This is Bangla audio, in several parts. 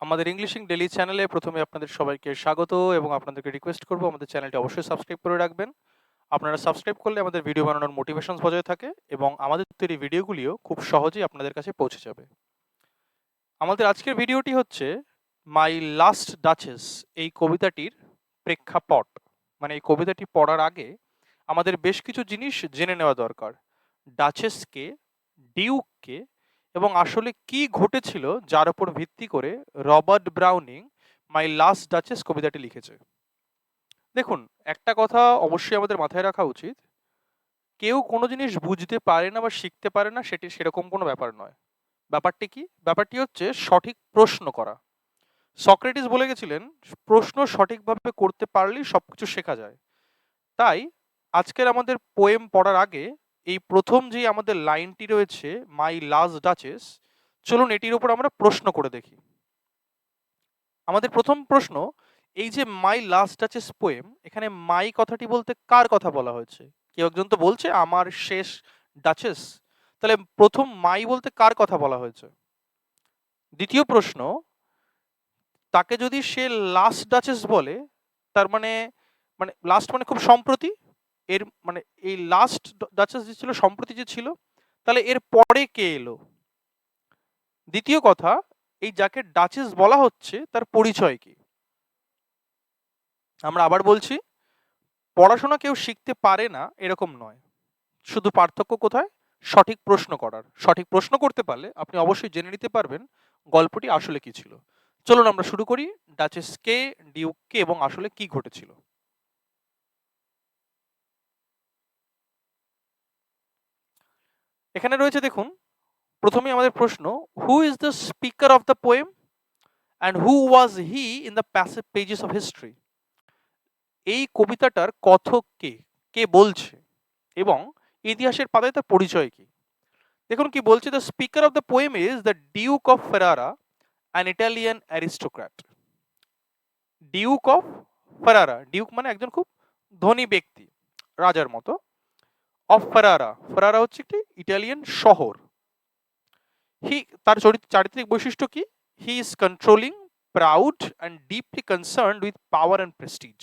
আমাদের ইংলিশিং ডেইলি চ্যানেলে প্রথমে আপনাদের সবাইকে স্বাগত এবং আপনাদেরকে রিকোয়েস্ট করব আমাদের চ্যানেলটি অবশ্যই সাবস্ক্রাইব করে রাখবেন। আপনারা সাবস্ক্রাইব করলে আমাদের ভিডিও বানানোর মোটিভেশন বজায় থাকে এবং আমাদের তৈরি ভিডিওগুলিও খুব সহজেই আপনাদের কাছে পৌঁছে যাবে। আমাদের আজকের ভিডিওটি হচ্ছে মাই লাস্ট ডাচেস এই কবিতাটির প্রেক্ষাপট। মানে এই কবিতাটি পড়ার আগে আমাদের বেশ কিছু জিনিস জেনে নেওয়া দরকার। ডাচেসকে, ডিউককে এবং আসলে কি ঘটেছিল যার উপর ভিত্তি করে রবার্ট ব্রাউনিং মাই লাস্ট ডাচেস কবিতাটি লিখেছে। দেখুন, একটা কথা অবশ্যই আমাদের মাথায় রাখা উচিত, কেউ কোনো জিনিস বুঝতে পারে না বা শিখতে পারে না সেটি সেরকম কোনো ব্যাপার নয়। ব্যাপারটি কি? ব্যাপারটি হচ্ছে সঠিক প্রশ্ন করা। সক্রেটিস বলে গেছিলেন, প্রশ্ন সঠিকভাবে করতে পারলেই সবকিছু শেখা যায়। তাই আজকের আমাদের পোয়েম পড়ার আগে এই প্রথম যে আমাদের লাইনটি রয়েছে মাই লাস্ট ডাচেস, চলুন এটির উপর আমরা প্রশ্ন করে দেখি। আমাদের প্রথম প্রশ্ন, এই যে মাই লাস্ট ডাচেস পোয়েম, এখানে মাই কথাটি বলতে কার কথা বলা হয়েছে? কেউ একজন তো বলছে আমার শেষ ডাচেস, তাহলে প্রথম মাই বলতে কার কথা বলা হয়েছে? দ্বিতীয় প্রশ্ন, তাকে যদি সে লাস্ট ডাচেস বলে, তার মানে মানে লাস্ট মানে খুব সম্প্রতি, এর মানে এই লাস্ট ডাচেস যে ছিল সম্প্রতি যে ছিল, তাহলে এর পরে কে এলো? দ্বিতীয় কথা, এই যাকে ডাচেস বলা হচ্ছে তার পরিচয় কি? আমরা আবার বলছি, পড়াশোনা কেউ শিখতে পারে না এরকম নয়, শুধু পার্থক্য কোথায়? সঠিক প্রশ্ন করার। সঠিক প্রশ্ন করতে পারলে আপনি অবশ্যই জেনে নিতে পারবেন গল্পটি আসলে কি ছিল। চলুন আমরা শুরু করি, ডাচেস কে, ডিউক কে এবং আসলে কি ঘটেছিল। এখানে রয়েছে দেখুন, প্রথমেই আমাদের প্রশ্ন, who is the speaker of the poem and who was he in the passive pages of history? এই কবিতাটার কথক কে, কে বলছে এবং ইতিহাসের পাতায় তার পরিচয় কি? দেখুন কি বলছে, the speaker of the poem is the duke of ফেরারা, an Italian aristocrat. Duke of ফেরারা, Duke মানে একজন খুব ধনী ব্যক্তি, রাজার মতো। অফ ফেরারা, ফেরারা হচ্ছে একটি ইটালিয়ান শহর। হি, তার চারিত্রিক বৈশিষ্ট্য কি? He is controlling, proud and deeply concerned with power and prestige.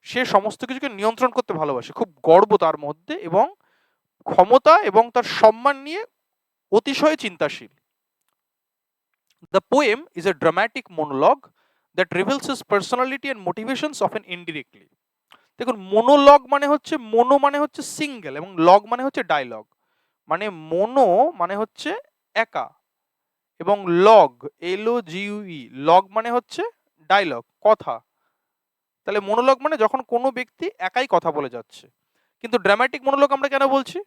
সে সমস্ত কিছুকে নিয়ন্ত্রণ করতে ভালোবাসে, খুব গর্ব তার মধ্যে এবং ক্ষমতা এবং তার সম্মান নিয়ে অতিশয় চিন্তাশীল। The poem is a dramatic monologue that reveals his personality and motivations often indirectly. দেখুন, মোনোলগ মানে হচ্ছে, মোনো মানে হচ্ছে সিঙ্গেল এবং লগ মানে হচ্ছে ডায়লগ। মানে মোনো মানে হচ্ছে একা এবং লগ, LOGUE, লগ মানে হচ্ছে ডায়লগ, কথা। তাহলে মোনোলগ মানে যখন কোনো ব্যক্তি একাই কথা বলে যাচ্ছে। কিন্তু ড্রামাটিক মোনোলগ আমরা কেন বলছি?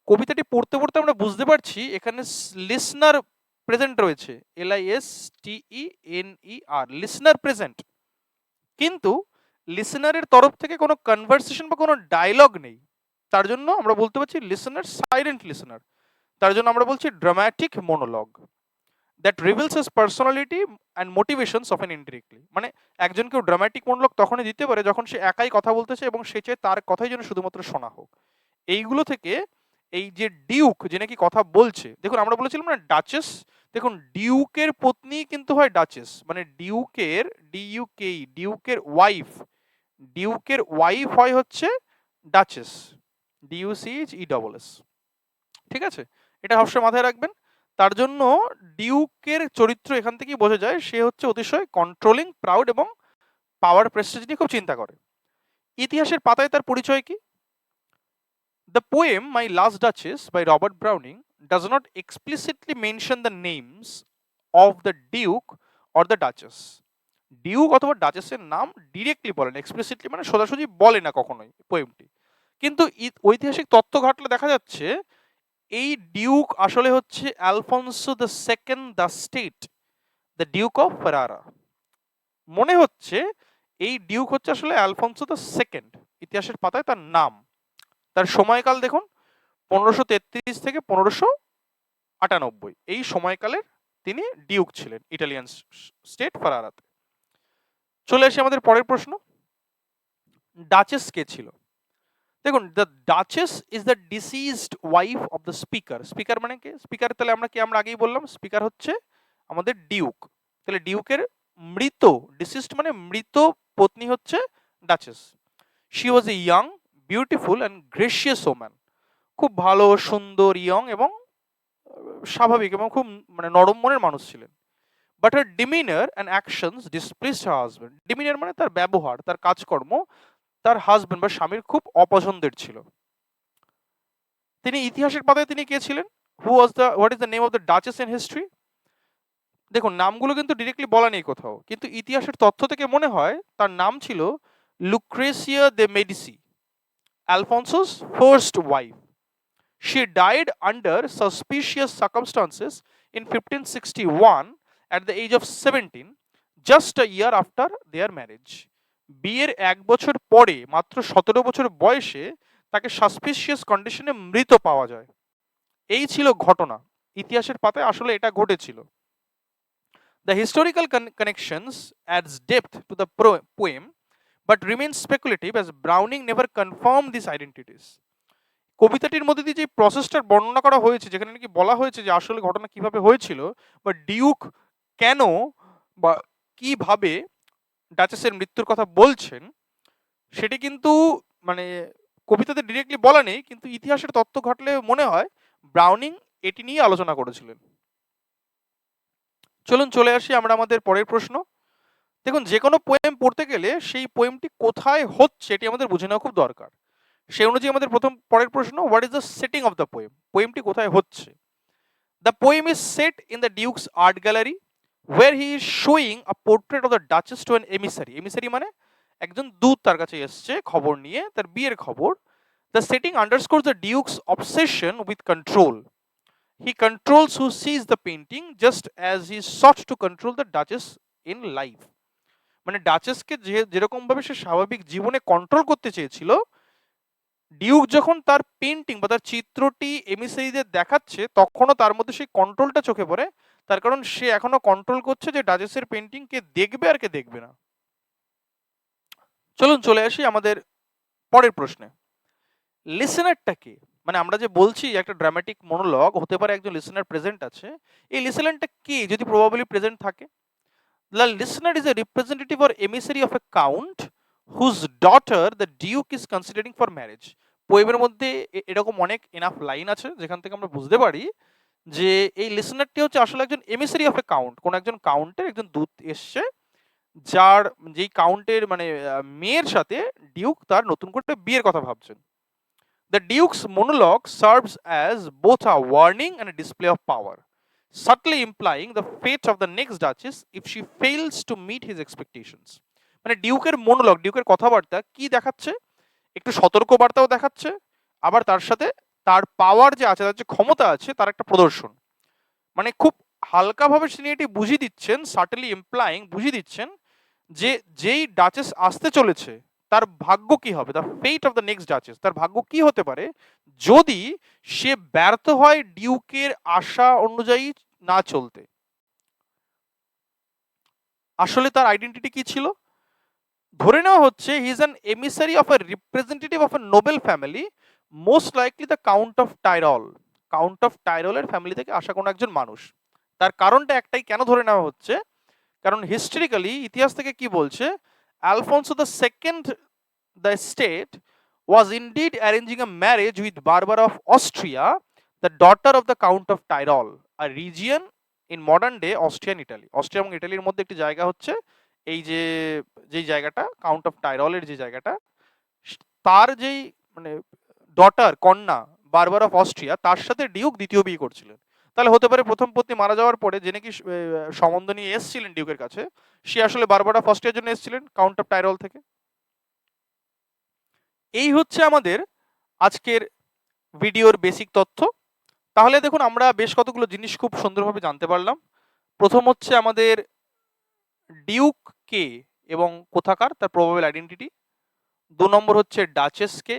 কবিতাটি পড়তে পড়তে আমরা বুঝতে পারছি এখানে লিসনার প্রেজেন্ট রয়েছে, LISTENER, লিসনার প্রেজেন্ট, কিন্তু লিসনারের তরফ থেকে কোনো কনভারসেশন বা কোনো ডায়লগ নেই। তার জন্য আমরা বলতে পারছি লিসনার সাইলেন্ট লিসনার। তার জন্য আমরা বলছি dramatic মোনোলগ that reveals his personality and motivations often indirectly. মানে একজন কেউ ড্রামাটিক মোনোলগ তখনই দিতে পারে যখন সে একাই কথা বলতেছে এবং সে চায় তার কথাই যেন শুধুমাত্র শোনা হোক। এইগুলো থেকে এই যে ডিউক যে নাকি কথা বলছে, দেখুন আমরা বলেছিলাম না ডাচেস, দেখুন ডিউকের পত্নী কিন্তু হয় ডাচেস, মানে ডিউকের, DUKE, ডিউকের ওয়াইফ, ডিউকের ওয়াইফ হয় হচ্ছে ডাচেস, DUCHESS। ঠিক আছে, এটা সবসময় মাথায় রাখবেন। তার জন্য ডিউকের চরিত্র এখান থেকেই বোঝা যায় সে হচ্ছে অতিশয় কন্ট্রোলিং, প্রাউড এবং পাওয়ার প্রেস্টিজ নিয়ে খুব চিন্তা করে। ইতিহাসের পাতায় তার পরিচয় কি? The poem My Last Duchess by Robert Browning does not explicitly mention the names of the Duke or the Duchess. Duke অথবা ডাচেসের নাম ডিরেক্টলি বলে না, এক্সপ্লিসিটলি মানে সোজাসুজি বলে না কখনোই পোয়েমটি। কিন্তু ঐতিহাসিক তথ্য ঘাটলে দেখা যাচ্ছে এই ডিউক আসলে হচ্ছে Alfonso the second the state, the duke of Ferrara. মনে হচ্ছে এই ডিউক হচ্ছে আসলে অ্যালফোনসো দ্য সেকেন্ড, ইতিহাসের পাতায় তার নাম। তার সময়কাল দেখুন, 1533 থেকে 1598, এই সময়কালের তিনি ডিউক ছিলেন ইটালিয়ান স্টেট ফারারাতে। চলে আসি আমাদের পরের প্রশ্ন, ডাচেস কে ছিল? দেখুন, the duchess is the deceased wife of the speaker. Speaker মানে কে? স্পিকার তাহলে আমরা কি, আমরা আগেই বললাম স্পিকার হচ্ছে আমাদের ডিউক। তাহলে ডিউকের মৃত, ডিসিস্ট মানে মৃত পত্নী হচ্ছে duchess. She was a young, beautiful and gracious woman. খুব ভালো, সুন্দর, ইয়ং এবং স্বাভাবিক এবং খুব মানে নরম মনের মানুষ ছিলেন। But her demeanour and actions displaced her husband. Demeanour মানে তার ব্যবহার, তার কাজকর্ম তার হাজব্যান্ড বা স্বামীর খুব অপছন্দের ছিল। তিনি ইতিহাসের পাতায় তিনি কে ছিলেন? What is the name of the duchess in history? দেখুন নামগুলো কিন্তু ডিরেক্টলি বলা নেই কোথাও, কিন্তু ইতিহাসের তথ্য থেকে মনে হয় তার নাম ছিল Lucrezia de Medici, Alfonso's first wife. She died under suspicious circumstances in 1561 at the age of 17, just a year after their marriage. বিয়ের এক বছর পরে, মাত্র 17 বছর বয়সে তাকে সাসপিশিয়াস কন্ডিশনে মৃত পাওয়া যায়। এই ছিল ঘটনা, ইতিহাসের পাতায় আসলে এটা ঘটেছিল। The historical connections adds depth to the poem but remains speculative as Browning never confirmed these identities. কবিতাটির মধ্যে দিয়ে যে প্রসেসটার বর্ণনা করা হয়েছে, যেখানে নাকি বলা হয়েছে যে আসলে ঘটনা কিভাবে হয়েছিল বা ডিউক কেন বা কিভাবে ডাচেসের মৃত্যুর কথা বলছেন, সেটি কিন্তু মানে কবিতাতে ডিরেক্টলি বলা নেই, কিন্তু ইতিহাসের তথ্য ঘাটলে মনে হয় ব্রাউনিং এটি নিয়ে আলোচনা করেছিলেন। চলুন চলে আসি আমরা আমাদের পরের প্রশ্ন। দেখুন যে কোনো পোয়েম পড়তে গেলে সেই পোয়েমটি কোথায় হচ্ছে এটি আমাদের বুঝে নেওয়া খুব দরকার। সেই অনুযায়ী আমাদের পরের প্রশ্ন, what is the setting of the poem? পোয়েমটি কোথায় হচ্ছে? The poem is set in the duke's art gallery where he is showing a portrait of the duchess to an emissary. Emissary মানে একজন দূত তার কাছে এসছে খবর নিয়ে, তার বিয়ের খবর। The setting underscores the duke's obsession with control. He controls who sees the painting just as he sought to control the duchess in life. মানে ডাচেসকে যেরকম ভাবে সে স্বাভাবিক জীবনে কন্ট্রোল করতে চেয়েছিল, ডিউক যখন তার পেন্টিং বা তার চিত্রটি এমিসারিদের দেখাচ্ছে তখনও তার মধ্যে সেই কন্ট্রোলটা চোখে পড়ে। তার কারণ সে এখনো কন্ট্রোল করছে যে ডাচেসের পেন্টিং কে দেখবে আর কে দেখবে না। চলুন চলে আসি আমাদের পরের প্রশ্নে। লিসেনারটা কে? মানে আমরা যে বলছি একটা ড্রামাটিক মনোলগ হতে পারে একজন লিসেনার প্রেজেন্ট আছে, এই লিসেনারটা কে যদি প্রবাবলি প্রেজেন্ট থাকে? The listener is a representative or emissary of a count whose daughter the duke is considering for marriage. পোয়েমের মধ্যে এরকম অনেক এনাফ লাইন আছে যেখান থেকে আমরা বুঝতে পারি যে এই লিসেনারটি হচ্ছে আসলে একজন এমিসারি অফ এ কাউন্ট, কোন একজন কাউন্টের একজন দূত এসছে, যার যেই কাউন্টের মানে মেয়ের সাথে ডিউক তার নতুন করে বিয়ের কথা ভাবছেন। The Duke's monologue serves as both a warning and a display of power, subtly implying the fate of the next duchess if she fails to meet his expectations. মানে ডিউকের মনোলগ, ডিউকের কথাবার্তা কি দেখাচ্ছে? একটু সতর্ক বার্তাও দেখাচ্ছে, আবার তার সাথে তার পাওয়ার যে আছে, তার যে ক্ষমতা আছে তার একটা প্রদর্শন। মানে খুব হালকাভাবে তিনি এটি বুঝিয়ে দিচ্ছেন, সার্টেনলি ইমপ্লাইং বুঝিয়ে দিচ্ছেন যে যেই ডাচেস আসতে চলেছে তার ভাগ্য কি হবে, the fate of the next duchess, তার ভাগ্য কি হতে পারে যদি সে ব্যর্থ হয় ডিউকের আশা অনুযায়ী না চলতে। আসলে তার আইডেন্টিটি কি ছিল? ধরে নেওয়া হচ্ছে he is an emissary of a representative of a noble family, most likely the count of Tyrol. Count of টাইরলের ফ্যামিলি থেকে আসা কোনো একজন মানুষ। তার কারণটা একটাই, কেন ধরে নেওয়া হচ্ছে? কারণ হিস্ট্রিক্যালি ইতিহাস থেকে কি বলছে, Alphonso the second the state was indeed arranging a marriage with Barbara of Austria, the daughter of the Count of Tyrol, a region in modern day Austrian Italy. Austria এবং ইটালির মধ্যে একটি জায়গা হচ্ছে এই যে যেই জায়গাটা কাউন্ট অফ টাইরলের যে জায়গাটা, তার যেই মানে ডটার কন্যা বারবার অফ অস্ট্রিয়া, তার সাথে ডিউক দ্বিতীয় বিয়ে করছিলেন। তাহলে হতে পারে প্রথম পত্নী মারা যাওয়ার পরে যে নাকি সম্বন্ধ নিয়ে এসেছিলেন ডিউকের কাছে, সে আসলে বারবার অফ অস্ট্রিয়ার জন্য এসেছিলেন কাউন্ট অফ টাইরল থেকে। এই হচ্ছে আমাদের আজকের ভিডিওর বেসিক তথ্য। তাহলে দেখুন আমরা বেশ কতগুলো জিনিস খুব সুন্দরভাবে জানতে পারলাম। প্রথম হচ্ছে আমাদের ডিউক কে এবং কোথাকার, তার প্রবাবল আইডেন্টিটি। 2 নম্বর হচ্ছে ডাচেস কে,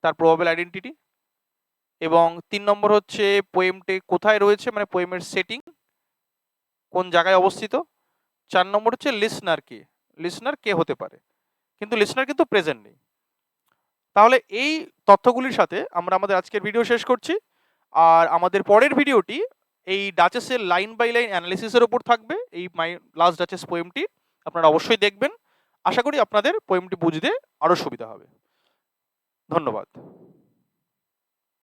তার প্রবাবল আইডেন্টিটি। এবং 3 নম্বর হচ্ছে পোয়েমটি কোথায় রয়েছে, মানে পোয়েমের সেটিং কোন জায়গায় অবস্থিত। 4 নম্বর হচ্ছে লিসনার কে, লিসনার কে হতে পারে, কিন্তু লিসনার কিন্তু প্রেজেন্ট নেই। তাহলে এই তথ্যগুলির সাথে আমরা আমাদের আজকের ভিডিও শেষ করছি। আর আমাদের পরের ভিডিওটি এই ডাচেসের লাইন বাই লাইন অ্যানালিসিসের উপর থাকবে এই মাই লাস্ট ডাচেস পোয়েমটি। আপনারা অবশ্যই দেখবেন। আশা করি আপনাদের পোয়েমটি বুঝতে আরো সুবিধা হবে। ধন্যবাদ।